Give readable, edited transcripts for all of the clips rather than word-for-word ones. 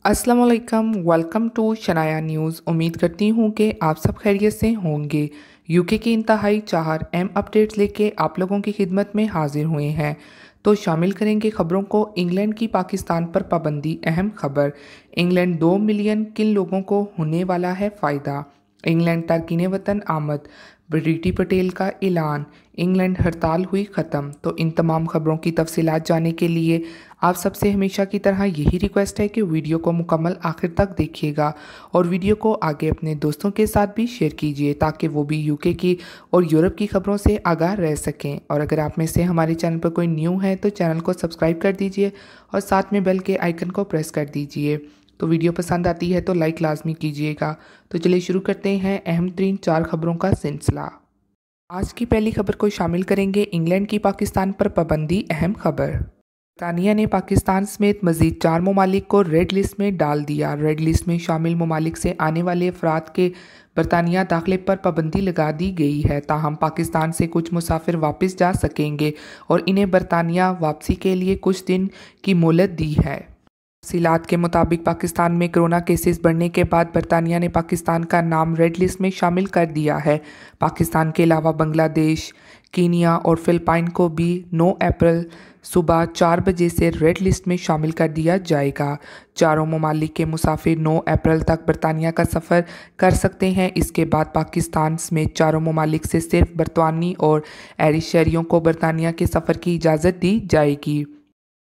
अस्सलाम वालेकुम, welcome to Shanaya news. उम्मीद करती हूँ कि आप सब खैरियत से होंगे। यूके की इंतहाई 4 अहम अपडेट्स लेके आप लोगों की खिदमत में हाजिर हुए हैं। तो शामिल करेंगे खबरों को। इंग्लैंड की पाकिस्तान पर पाबंदी, अहम खबर। इंग्लैंड 2 मिलियन किन लोगों को होने वाला है फ़ायदा। इंग्लैंड तारकीन वतन आमद, प्रीति पटेल का ऐलान। इंग्लैंड हड़ताल हुई ख़त्म। तो इन तमाम खबरों की तफसीलात जानने के लिए आप सबसे हमेशा की तरह यही रिक्वेस्ट है कि वीडियो को मुकम्मल आखिर तक देखिएगा और वीडियो को आगे अपने दोस्तों के साथ भी शेयर कीजिए ताकि वो भी यूके की और यूरोप की खबरों से आगाह रह सकें। और अगर आप में से हमारे चैनल पर कोई न्यू है तो चैनल को सब्सक्राइब कर दीजिए और साथ में बेल के आइकन को प्रेस कर दीजिए। तो वीडियो पसंद आती है तो लाइक लाजमी कीजिएगा। तो चलिए शुरू करते हैं अहम तरीन 4 खबरों का सिलसिला। आज की पहली खबर को शामिल करेंगे इंग्लैंड की पाकिस्तान पर पाबंदी, अहम खबर। बरतानिया ने पाकिस्तान समेत मजीद 4 ममालिक को रेड लिस्ट में डाल दिया। रेड लिस्ट में शामिल ममालिक से आने वाले अफराद के बरतानिया दाखिले पर पाबंदी लगा दी गई है। ताहम पाकिस्तान से कुछ मुसाफिर वापस जा सकेंगे और इन्हें बरतानिया वापसी के लिए कुछ दिन की मोहलत दी है। तफसीलात के मुताबिक पाकिस्तान में कोरोना केसेस बढ़ने के बाद बरतानिया ने पाकिस्तान का नाम रेड लिस्ट में शामिल कर दिया है। पाकिस्तान के अलावा बांग्लादेश, कीनिया और फिलिपाइन को भी 9 अप्रैल सुबह 4 बजे से रेड लिस्ट में शामिल कर दिया जाएगा। चारों ममालिक के मुसाफिर 9 अप्रैल तक बरतानिया का सफ़र कर सकते हैं। इसके बाद पाकिस्तान समेत चारों ममालिक से सिर्फ बरतानी और आयरिश शहरियों को बरतानिया के सफ़र की इजाज़त दी जाएगी।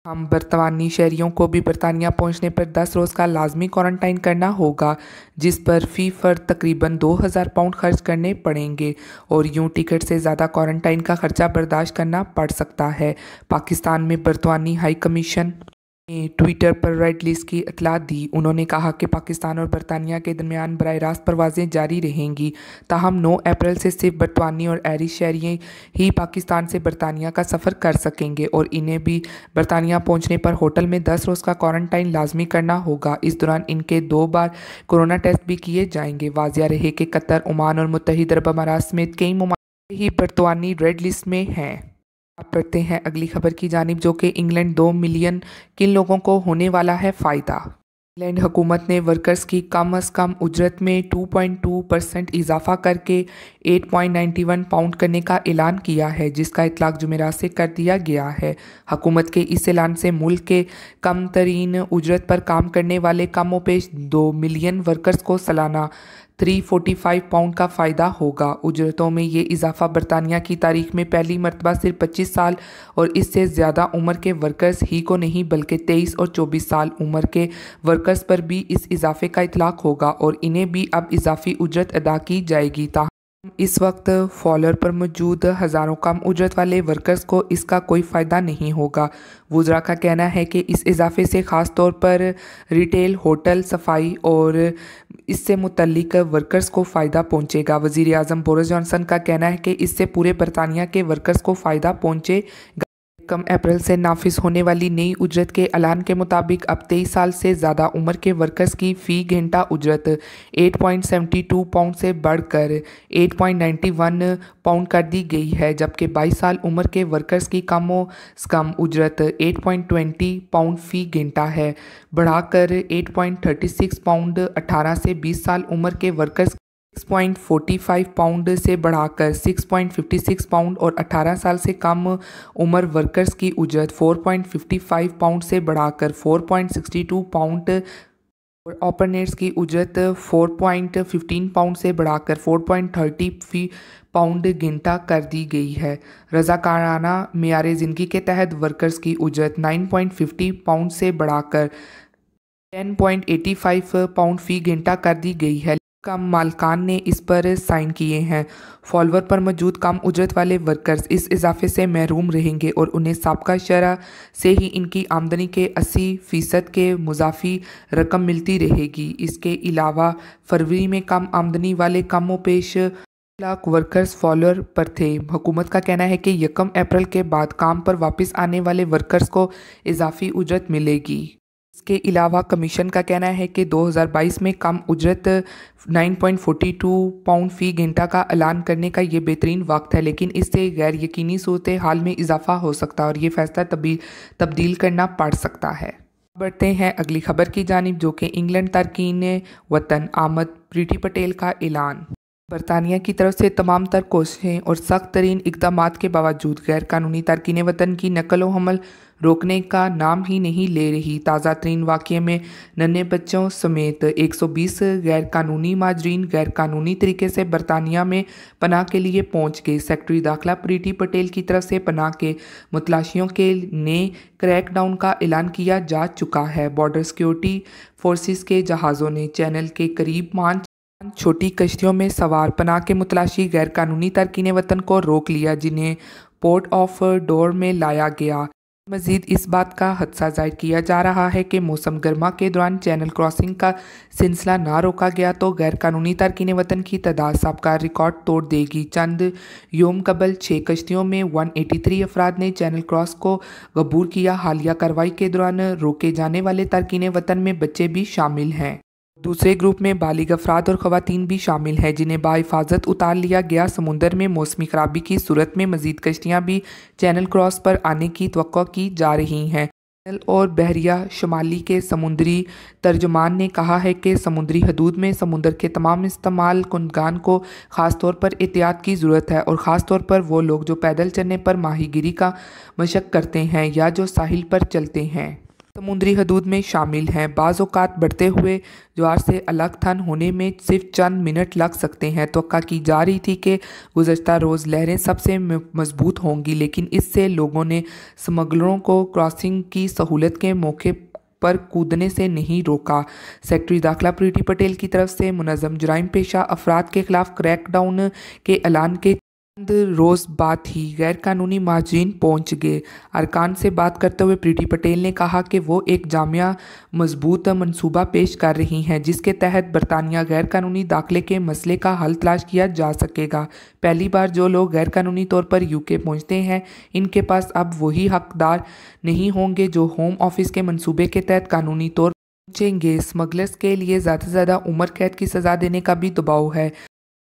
हम बरतानी शहरियों को भी बरतानिया पहुंचने पर 10 रोज़ का लाजमी क्वारंटाइन करना होगा, जिस पर फ़ी फ़र्द तकरीबन 2000 पाउंड खर्च करने पड़ेंगे और यूं टिकट से ज़्यादा क्वारंटाइन का खर्चा बर्दाश्त करना पड़ सकता है। पाकिस्तान में बरतानी हाई कमीशन ने ट्विटर पर रेड लिस्ट की इतला दी। उन्होंने कहा कि पाकिस्तान और बरतानिया के दरमियान बराह रास्त परवाज़ें जारी रहेंगी। ताहम 9 अप्रैल से सिर्फ बरतानी और आयरिश शहरी ही पाकिस्तान से बरतानिया का सफ़र कर सकेंगे और इन्हें भी बरतानिया पहुंचने पर होटल में 10 रोज़ का क्वारंटाइन लाजमी करना होगा। इस दौरान इनके 2 बार कोरोना टेस्ट भी किए जाएंगे। वाजिया रहे कि कतर, ओमान और मुत्तहिदा अरब अमारात समेत कई ममालिक ही बरतानी रेड लिस्ट में हैं। अब बढ़ते हैं अगली खबर की जानिब, जो कि इंग्लैंड 2 मिलियन किन लोगों को होने वाला है फ़ायदा। इंग्लैंड हुकूमत ने वर्कर्स की कम अज़ कम उजरत में 2.2% इजाफा करके 8.91 पाउंड करने का ऐलान किया है, जिसका इतलाक जुमेरात से कर दिया गया है। हुकूमत के इस ऐलान से मुल्क के कम तरीन उजरत पर काम करने वाले कमोपेश 2 मिलियन वर्कर्स को सालाना 345 पाउंड का फ़ायदा होगा। उजरतों में ये इजाफा बरतानिया की तारीख में पहली मरतबा सिर्फ 25 साल और इससे ज़्यादा उम्र के वर्कर्स ही को नहीं बल्कि 23 और 24 साल उम्र के वर्कर्स पर भी इस इजाफे का इतलाक होगा और इन्हें भी अब इजाफी उजरत अदा की जाएगी। इस वक्त फॉलोअर पर मौजूद हज़ारों कम उजरत वाले वर्कर्स को इसका कोई फ़ायदा नहीं होगा। वुज़रा का कहना है कि इस इजाफे से ख़ास तौर पर रिटेल, होटल, सफाई और इससे मुतल्लिक वर्कर्स को फ़ायदा पहुंचेगा। वज़ीर आज़म बोरिस जॉनसन का कहना है कि इससे पूरे बरतानिया के वर्कर्स को फ़ायदा पहुंचेगा। कम अप्रैल से नाफिज होने वाली नई उजरत के ऐलान के मुताबिक अब 23 साल से ज़्यादा उम्र के वर्कर्स की फ़ी घंटा उजरत 8.72 पाउंड से बढ़कर 8.91 पाउंड कर दी गई है, जबकि 22 साल उम्र के वर्कर्स की कम से कम उजरत 8.20 पाउंड फ़ी घंटा है, बढ़ाकर 8.36 पाउंड। 18 से 20 साल उम्र के वर्कर्स 6.45 पाउंड से बढ़ाकर 6.56 पाउंड और 18 साल से कम उम्र वर्कर्स की उजरत 4.55 पाउंड से बढ़ाकर 4.62 पाउंड और ऑपरेटर्स की उजरत 4.15 पाउंड से बढ़ाकर 4.30 पाउंड घंटा कर दी गई है। रज़ाकाराना मेयार ज़िंदगी के तहत वर्कर्स की उजरत 9.50 पाउंड से बढ़ाकर 10.85 पाउंड फ़ी घंटा कर दी गई है। कम मालकान ने इस पर साइन किए हैं। फॉलोअर पर मौजूद कम उजरत वाले वर्कर्स इस इजाफे से महरूम रहेंगे और उन्हें साबका शरह से ही इनकी आमदनी के 80% के मुजाफी रकम मिलती रहेगी। इसके अलावा फरवरी में कम आमदनी वाले कमोपेश लाख वर्कर्स फॉलोअर पर थे। हुकूमत का कहना है कि 1 अप्रैल के बाद काम पर वापस आने वाले वर्कर्स को इजाफी उजरत मिलेगी। इसके अलावा कमीशन का कहना है कि 2022 में कम उजरत 9.42 पाउंड फ़ी घंटा का ऐलान करने का ये बेहतरीन वक्त है, लेकिन इससे गैर यकीनी सूरत हाल में इजाफा हो सकता है और ये फैसला तब्दील करना पड़ सकता है। बढ़ते हैं अगली खबर की जानिब, जो कि इंग्लैंड तारकीन वतन आमद प्रीति पटेल का ऐलान। बरतानिया की तरफ से तमाम तर कोशिशें और सख्त तरीन इकदाम के बावजूद गैर कानूनी तारकीन वतन की नकल व हमल रोकने का नाम ही नहीं ले रही। ताज़ा तरीन वाक़े में नन्हे बच्चों समेत 120 गैर कानूनी माजरीन गैर कानूनी तरीके से बरतानिया में पनाह के लिए पहुँच गए। सेक्रेटरी दाखिला प्रीति पटेल की तरफ से पनाह के मुतलाशियों के ने क्रैकडाउन का ऐलान किया जा चुका है। बॉर्डर सिक्योरिटी फोर्सेस के जहाज़ों ने चैनल के करीब मान छोटी कश्तियों में सवार पनाह के मुतलाशी गैर कानूनी तारकीन वतन को रोक लिया, जिन्हें पोर्ट ऑफ डोर में लाया गया। मजीद इस बात का हदसा जाहिर किया जा रहा है कि मौसम गर्मा के दौरान चैनल क्रॉसिंग का सिलसिला ना रोका गया तो गैर कानूनी तारकीन वतन की तादाद सबका रिकॉर्ड तोड़ देगी। चंद योम कबल 6 कश्तियों में 183 अफराद ने चैनल क्रॉस को गबूर किया। हालिया कार्रवाई के दौरान रोके जाने वाले तारकीन वतन में बच्चे भी शामिल हैं। दूसरे ग्रुप में बालिग अफराद और ख़वातीन भी शामिल हैं, जिन्हें बाहिफाजत उतार लिया गया। समुंदर में मौसमी खराबी की सूरत में मजीद कश्तियाँ भी चैनल क्रॉस पर आने की तवक्को की जा रही हैं। चैनल और बहरिया शुमाली के समुद्री तर्जुमान ने कहा है कि समुद्री हदूद में समुंदर के तमाम इस्तेमाल कुनगान को ख़ास तौर पर एहतियात की ज़रूरत है, और ख़ास तौर पर वो लोग जो पैदल चलने पर माहीगिरी का मशक करते हैं या जो साहिल पर चलते हैं समुद्री हदूद में शामिल हैं। बाज़ औक़ात बढ़ते हुए ज्वार से अलग थन होने में सिर्फ चंद मिनट लग सकते हैं। तवक्का की जा रही थी कि गुज़श्ता रोज़ लहरें सबसे मजबूत होंगी, लेकिन इससे लोगों ने स्मगलरों को क्रॉसिंग की सहूलत के मौके पर कूदने से नहीं रोका। सेक्रेटरी दाखिला प्रीति पटेल की तरफ से मुनज़्ज़म जराइम पेशा अफराद के खिलाफ क्रैकडाउन के ऐलान के चंद रोज़ बाद ही गैर कानूनी माजरीन पहुँच गए। अरकान से बात करते हुए प्रीति पटेल ने कहा कि वो एक जामिया मजबूत मंसूबा पेश कर रही हैं, जिसके तहत बरतानिया गैर कानूनी दाखिले के मसले का हल तलाश किया जा सकेगा। पहली बार जो लोग गैर कानूनी तौर पर यूके पहुँचते हैं, इनके पास अब वही हकदार नहीं होंगे जो होम ऑफिस के मंसूबे के तहत कानूनी तौर पहुँचेंगे। स्मगलर्स के लिए ज़्यादा से ज़्यादा उम्र कैद की सज़ा देने का भी दबाव है।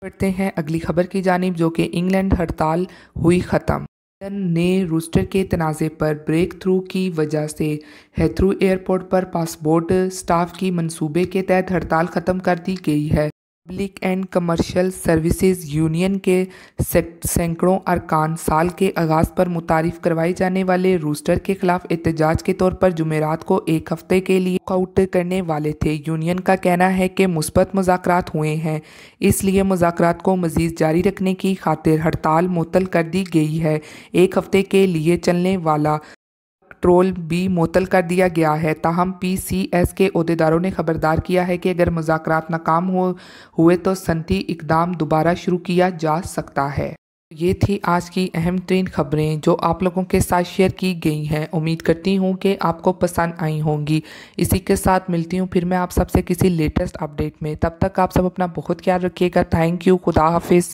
बढ़ते हैं अगली खबर की जानिब, जो कि इंग्लैंड हड़ताल हुई ख़त्म। लंदन ने रूस्टर के तनाज़े पर ब्रेक थ्रू की वजह से हेथ्रू एयरपोर्ट पर पासपोर्ट स्टाफ की मंसूबे के तहत हड़ताल ख़त्म कर दी गई है। Public and commercial services union के सैकड़ों अरकान साल के आगाज़ पर मुतारिफ करवाए जाने वाले रूस्टर के खिलाफ एहतजाज के तौर पर जुमेरात को एक हफ्ते के लिए वॉकआउट करने वाले थे। यूनियन का कहना है कि मुस्बत मुज़ाकरात हुए हैं, इसलिए मुज़ाकरात को मज़ीद जारी रखने की खातिर हड़ताल मुअत्तल कर दी गई है। एक हफ्ते के लिए चलने वाला ट्रोल भी मुअत्तल कर दिया गया है। ताहम PCS के ओहदेदारों ने खबरदार किया है कि अगर मुज़ाकरात नाकाम हुए तो सनती इक़दाम दोबारा शुरू किया जा सकता है। ये थी आज की अहम तरीन खबरें जो आप लोगों के साथ शेयर की गई हैं। उम्मीद करती हूँ कि आपको पसंद आई होंगी। इसी के साथ मिलती हूँ फिर मैं आप सबसे किसी लेटेस्ट अपडेट में। तब तक आप सब अपना बहुत ख्याल रखिएगा। Thank you. खुदा हाफिज़।